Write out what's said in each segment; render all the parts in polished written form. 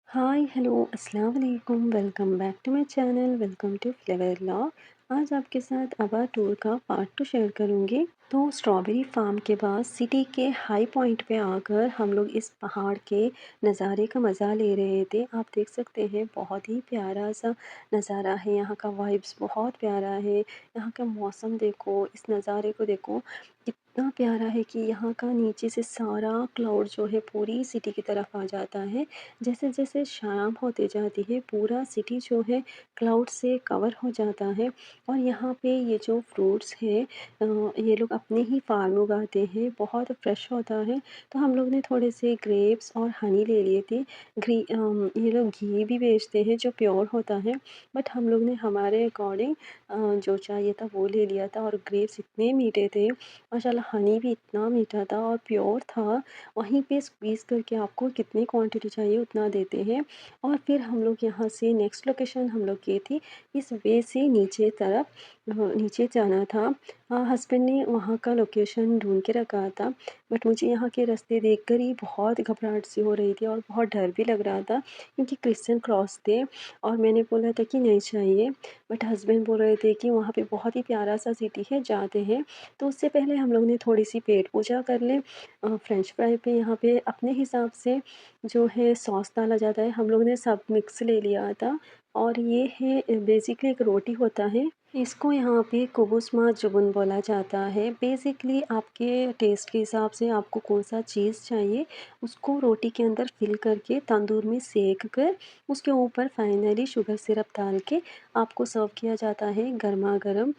हाय hello अस्सलाम वालेकुम welcome back to my channel welcome to flavour law. आज आपके साथ आबा टूर का पार्ट 2 शेयर करूंगी। तो स्ट्रॉबेरी फार्म के बाद सिटी के हाई पॉइंट पे आकर हम लोग इस पहाड़ के नज़ारे का मज़ा ले रहे थे। आप देख सकते हैं बहुत ही प्यारा सा नज़ारा है, यहाँ का वाइब्स बहुत प्यारा है। यहाँ का मौसम देखो, इस नज़ारे को देखो कितना प्यारा है कि यहाँ का नीचे से सारा क्लाउड जो है पूरी सिटी की तरफ आ जाता है। जैसे जैसे शाम होते जाती है पूरा सिटी जो है क्लाउड से कवर हो जाता है। और यहाँ पे ये जो फ्रूट्स है ये लोग अपने ही फार्म उगाते हैं, बहुत फ्रेश होता है। तो हम लोग ने थोड़े से ग्रेप्स और हनी ले लिए थे। ये लोग घी भी बेचते हैं जो प्योर होता है, बट हम लोग ने हमारे अकॉर्डिंग जो चाहिए था वो ले लिया था। और ग्रेप्स इतने मीठे थे, माशाल्लाह हनी भी इतना मीठा था और प्योर था। वहीं पे स्क्वीज़ करके आपको कितनी क्वांटिटी चाहिए उतना देते हैं। और फिर हम लोग यहाँ से नेक्स्ट लोकेशन हम लोग की थी, इस वे से नीचे तरफ नीचे जाना था। हस्बैंड ने वहाँ का लोकेशन ढूंढ के रखा था, बट मुझे यहाँ के रास्ते देखकर ही बहुत घबराहट सी हो रही थी और बहुत डर भी लग रहा था, क्योंकि क्रिश्चियन क्रॉस थे। और मैंने बोला था कि नहीं चाहिए, बट हस्बैंड बोल रहे थे कि वहाँ पे बहुत ही प्यारा सा सिटी है, जाते हैं। तो उससे पहले हम लोग ने थोड़ी सी पेट पूजा कर लें। फ्रेंच फ्राई पे यहाँ पे अपने हिसाब से जो है सॉस डाला जाता है, हम लोग ने सब मिक्स ले लिया था। और ये है बेसिकली एक रोटी होता है, इसको यहाँ पे कुबुस मा जुबुन बोला जाता है। बेसिकली आपके टेस्ट के हिसाब से आपको कौन सा चीज़ चाहिए, उसको रोटी के अंदर फिल करके तंदूर में सेक कर उसके ऊपर फाइनली शुगर सिरप डाल के आपको सर्व किया जाता है गर्मा गर्म।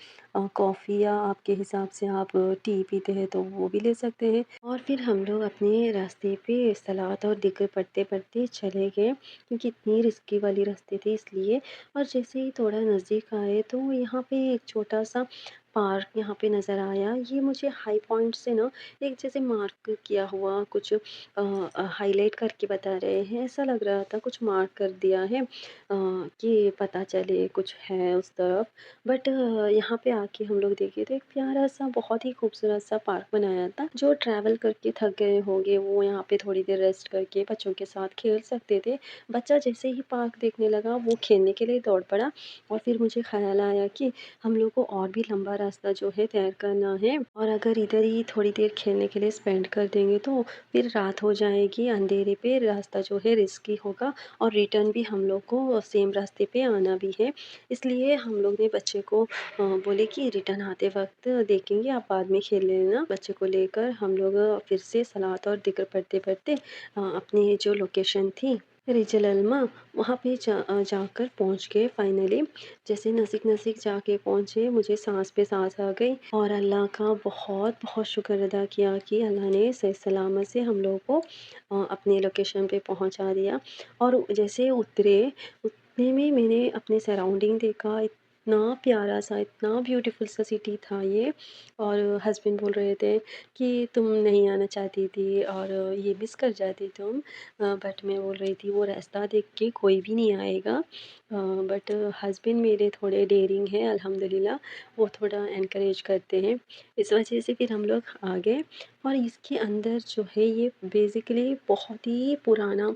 कॉफ़ी या आपके हिसाब से आप टी पीते हैं तो वो भी ले सकते हैं। और फिर हम लोग अपने रास्ते पे सलाद और दिक्र पढ़ते पढ़ते चले गए, क्योंकि इतनी रिस्की वाली रास्ते थे इसलिए। और जैसे ही थोड़ा नज़दीक आए तो यहाँ पे एक छोटा सा पार्क यहाँ पे नज़र आया। ये मुझे हाई पॉइंट से ना एक जैसे मार्क किया हुआ कुछ हाईलाइट करके बता रहे हैं, ऐसा लग रहा था कुछ मार्क कर दिया है कि पता चले कुछ है उस तरफ। बट यहाँ पे आके हम लोग देखे तो एक प्यारा सा बहुत ही खूबसूरत सा पार्क बनाया था। जो ट्रैवल करके थक गए होंगे वो यहाँ पे थोड़ी देर रेस्ट करके बच्चों के साथ खेल सकते थे। बच्चा जैसे ही पार्क देखने लगा वो खेलने के लिए दौड़ पड़ा। और फिर मुझे ख्याल आया कि हम लोग को और भी लंबा रास्ता जो है तय करना है, और अगर इधर ही थोड़ी देर खेलने के लिए स्पेंड कर देंगे तो फिर रात हो जाएगी, अंधेरे पे रास्ता जो है रिस्की होगा और रिटर्न भी हम लोग को सेम रास्ते पे आना भी है। इसलिए हम लोग ने बच्चे को बोले कि रिटर्न आते वक्त देखेंगे, आप बाद में खेल लेना। बच्चे को लेकर हम लोग फिर से सलात और दिक्र पढ़ते पढ़ते अपनी जो लोकेशन थी रिजल अल्मा वहाँ पे जाकर पहुँच गए फाइनली। जैसे नज़दीक नज़दीक जाके पहुँचे मुझे सांस पे सांस आ गई और अल्लाह का बहुत बहुत शुक्र अदा किया कि अल्लाह ने सही सलामत से हम लोगों को अपने लोकेशन पे पहुँचा दिया। और जैसे उतरे, उतने में मैंने अपने सराउंडिंग देखा, इतना प्यारा सा इतना ब्यूटीफुल सा सिटी था ये। और हस्बैंड बोल रहे थे कि तुम नहीं आना चाहती थी और ये मिस कर जाती तुम। बट मैं बोल रही थी वो रास्ता देख के कोई भी नहीं आएगा। बट हस्बैंड मेरे थोड़े डेयरिंग हैं अल्हम्दुलिल्लाह, वो थोड़ा एनकरेज करते हैं। इस वजह से फिर हम लोग आ गए। और इसके अंदर जो है ये बेसिकली बहुत ही पुराना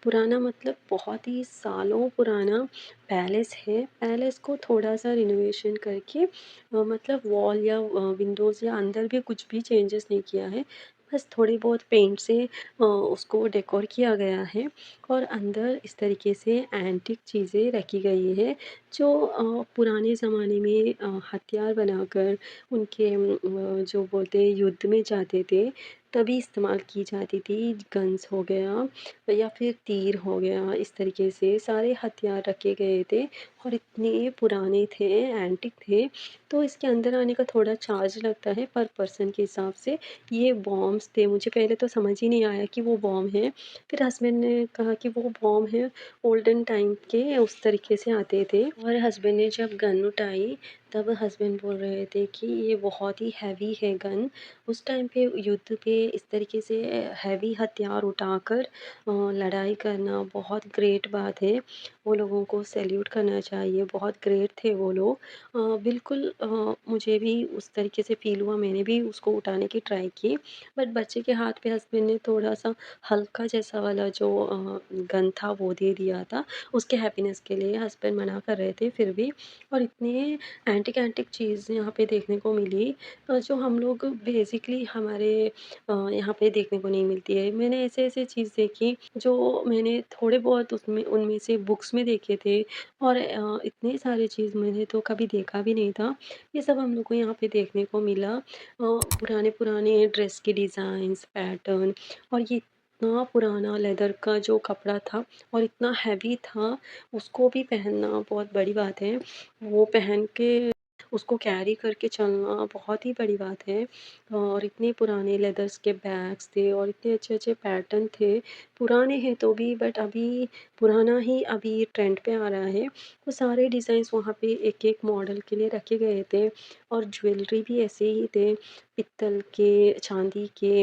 पुराना मतलब बहुत ही सालों पुराना पैलेस है। पैलेस को थोड़ा सा रिनोवेशन करके मतलब वॉल या विंडोज़ या अंदर भी कुछ भी चेंजेस नहीं किया है, बस थोड़ी बहुत पेंट से उसको डेकोर किया गया है। और अंदर इस तरीके से एंटिक चीज़ें रखी गई है जो पुराने ज़माने में हथियार बनाकर उनके जो बोलते हैं युद्ध में जाते थे तभी इस्तेमाल की जाती थी। गन्स हो गया या फिर तीर हो गया, इस तरीके से सारे हथियार रखे गए थे और इतने पुराने थे, एंटिक थे। तो इसके अंदर आने का थोड़ा चार्ज लगता है पर पर्सन के हिसाब से। ये बॉम्ब्स थे, मुझे पहले तो समझ ही नहीं आया कि वो बॉम्ब हैं। फिर हस्बैंड ने कहा कि वो बॉम्ब हैं, ओल्डन टाइम के उस तरीके से आते थे। और हस्बैंड ने जब गन उठाई तब हस्बैंड बोल रहे थे कि ये बहुत ही हैवी है गन। उस टाइम पे युद्ध पे इस तरीके से हैवी हथियार उठाकर लड़ाई करना बहुत ग्रेट बात है। वो लोगों को सैल्यूट करना चाहिए, बहुत ग्रेट थे वो लोग। बिल्कुल मुझे भी उस तरीके से फ़ील हुआ, मैंने भी उसको उठाने की ट्राई की, बट बच्चे के हाथ पे हस्बैंड ने थोड़ा-सा हल्का जैसा वाला जो गन था वो दे दिया था। उसके हैप्पीनेस के लिए हस्बैंड मना कर रहे थे फिर भी। और इतने एंटिक चीज़ यहाँ पे देखने को मिली जो हम लोग बेसिकली हमारे यहाँ पे देखने को नहीं मिलती है। मैंने ऐसे-ऐसे चीज़ देखी जो मैंने थोड़े बहुत उसमें उनमें से बुक्स में देखे थे, और इतने सारे चीज़ मैंने तो कभी देखा भी नहीं था। ये सब हम लोग को यहाँ पे देखने को मिला। पुराने-पुराने ड्रेस के डिज़ाइन्स, पैटर्न, और ये इतना पुराना लेदर का जो कपड़ा था और इतना हैवी था, उसको भी पहनना बहुत बड़ी बात है। वो पहन के उसको कैरी करके चलना बहुत ही बड़ी बात है। और इतने पुराने लेदर्स के बैग्स थे और इतने अच्छे-अच्छे पैटर्न थे। पुराने हैं तो भी, बट अभी पुराना ही अभी ट्रेंड पे आ रहा है। वो सारे डिज़ाइन्स वहाँ पे एक-एक मॉडल के लिए रखे गए थे, और ज्वेलरी भी ऐसे ही थे, पित्तल के, चांदी के।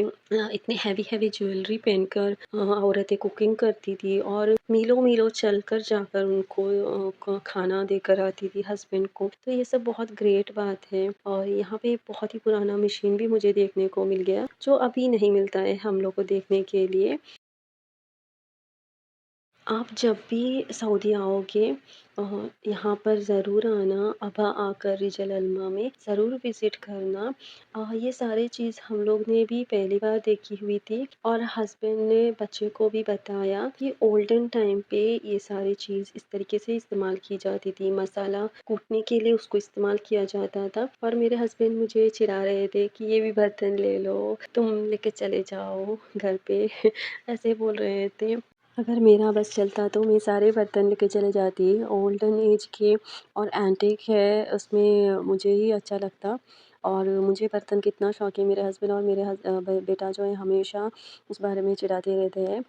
इतने हेवी-हेवी ज्वेलरी पहनकर औरतें कुकिंग करती थी, और मीलों-मीलों चलकर जाकर उनको खाना देकर आती थी हस्बैंड को। तो ये सब बहुत ग्रेट बात है, और यहाँ पे बहुत ही पुराना मशीन भी मुझे देखने को मिल गया, जो अभी नहीं मिलता है हम लोग को देखने के लिए। आप जब भी सऊदी आओगे अ, यहाँ पर ज़रूर आना, अबा आकर रिजल अल्मा में ज़रूर विज़िट करना। ये सारी चीज़ हम लोग ने भी पहली बार देखी हुई थी, और हस्बैंड ने बच्चे को भी बताया कि ओल्डन टाइम पे ये सारी चीज़ इस तरीके से इस्तेमाल की जाती थी। मसाला कूटने के लिए उसको इस्तेमाल किया जाता था, और मेरे हस्बैंड मुझे चिढ़ा रहे थे कि ये भी बर्तन ले लो, तुम लेके चले जाओ घर पे ऐसे बोल रहे थे। अगर मेरा बस चलता तो मैं सारे बर्तन लेके चले जाती। ओल्डन एज के और एंटीक है, उसमें मुझे ही अच्छा लगता। और मुझे बर्तन की इतना शौक है, मेरे हस्बैंड और मेरे बेटा जो है हमेशा उस बारे में चिढ़ाते रहते हैं।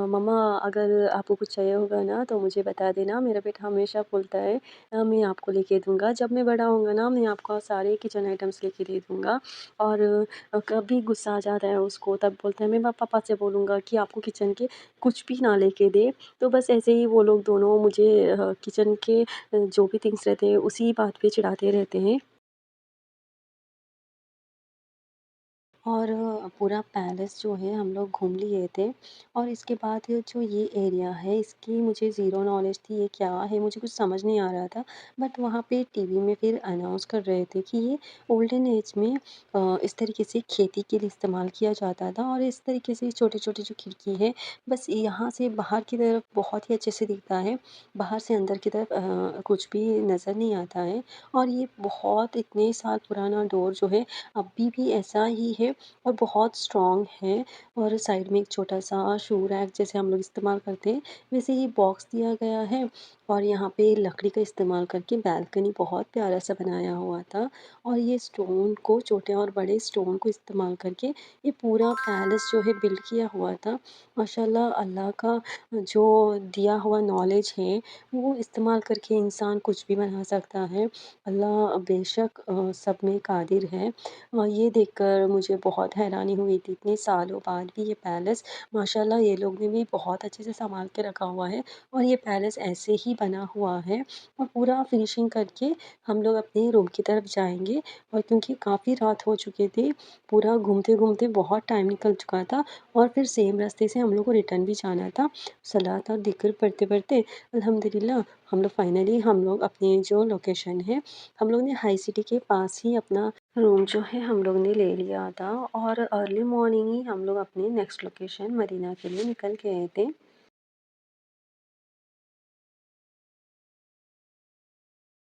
मम्मा अगर आपको कुछ चाहिए होगा ना तो मुझे बता देना, मेरा बेटा हमेशा बोलता है मैं आपको लेके दूँगा, जब मैं बड़ा होऊँगा ना मैं आपको सारे किचन आइटम्स लेके दे दूँगा। और कभी गुस्सा आ जाता है उसको, तब बोलता है मैं पापा से बोलूँगा कि आपको किचन के कुछ भी ना लेके दे। तो बस ऐसे ही वो लोग दोनों मुझे किचन के जो भी थिंग्स रहते हैं उसी बात पे चिढ़ाते रहते हैं। और पूरा पैलेस जो है हम लोग घूम लिए थे, और इसके बाद जो ये एरिया है इसकी मुझे ज़ीरो नॉलेज थी, ये क्या है मुझे कुछ समझ नहीं आ रहा था। बट वहाँ पे टीवी में फिर अनाउंस कर रहे थे कि ये ओल्डन एज में इस तरीके से खेती के लिए इस्तेमाल किया जाता था, और इस तरीके से छोटे-छोटे जो खिड़की है बस यहाँ से बाहर की तरफ बहुत ही अच्छे से दिखता है, बाहर से अंदर की तरफ कुछ भी नज़र नहीं आता है। और ये बहुत इतने साल पुराना डोर जो है अभी भी ऐसा ही है, और बहुत स्ट्रॉन्ग है। और साइड में एक छोटा-सा शू रैक जैसे हम लोग इस्तेमाल करते हैं, वैसे ही बॉक्स दिया गया है। और यहाँ पे लकड़ी का इस्तेमाल करके बालकनी बहुत प्यारा-सा बनाया हुआ था, और ये स्टोन को, छोटे और बड़े स्टोन को इस्तेमाल करके ये पूरा पैलेस जो है बिल्ड किया हुआ था। माशाल्लाह अल्लाह का जो दिया हुआ नॉलेज है, वो इस्तेमाल करके इंसान कुछ भी बना सकता है। अल्लाह बेशक सब में कादिर है। ये देखकर मुझे बहुत हैरानी हुई थी, इतने सालों बाद भी ये पैलेस माशाल्लाह ये लोग ने भी बहुत अच्छे से सँभाल के रखा हुआ है, और ये पैलेस ऐसे ही बना हुआ है। और पूरा फिनिशिंग करके हम लोग अपने रूम की तरफ जाएँगे, और क्योंकि काफ़ी रात हो चुकी थी, पूरा घूमते-घूमते बहुत टाइम निकल चुका था, और फिर सेम रास्ते से हम लोग को रिटर्न भी जाना था। सलात और ज़िक्र पढ़ते-पढ़ते अल्हम्दुलिल्लाह हम लोग अपनी जो लोकेशन है, हम लोग ने हाई सिटी के पास ही अपना रूम जो है हम लोग ने ले लिया था, और अर्ली मॉर्निंग ही हम लोग अपनी नेक्स्ट लोकेशन मदीना के लिए निकल गए थे।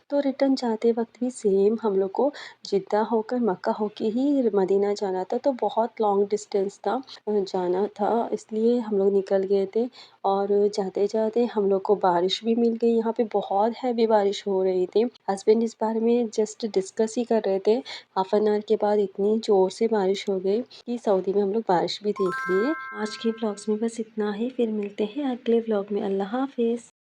तो रिटर्न जाते वक़्त भी सेम हम लोग को जिद्दा होकर मक्का होके ही मदीना जाना था, तो बहुत लॉन्ग डिस्टेंस था जाना था, इसलिए हम लोग निकल गए थे। और जाते-जाते हम लोग को बारिश भी मिल गई, यहाँ पे बहुत हैवी बारिश हो रही थी। हस्बैंड इस बारे में जस्ट डिस्कस ही कर रहे थे, हाफ एन आवर के बाद इतनी ज़ोर से बारिश हो गई कि सऊदी में हम लोग बारिश भी देख लिए। आज के व्लॉग्स में बस इतना ही, फिर मिलते हैं अगले व्लॉग में। अल्लाह हाफ़िज़।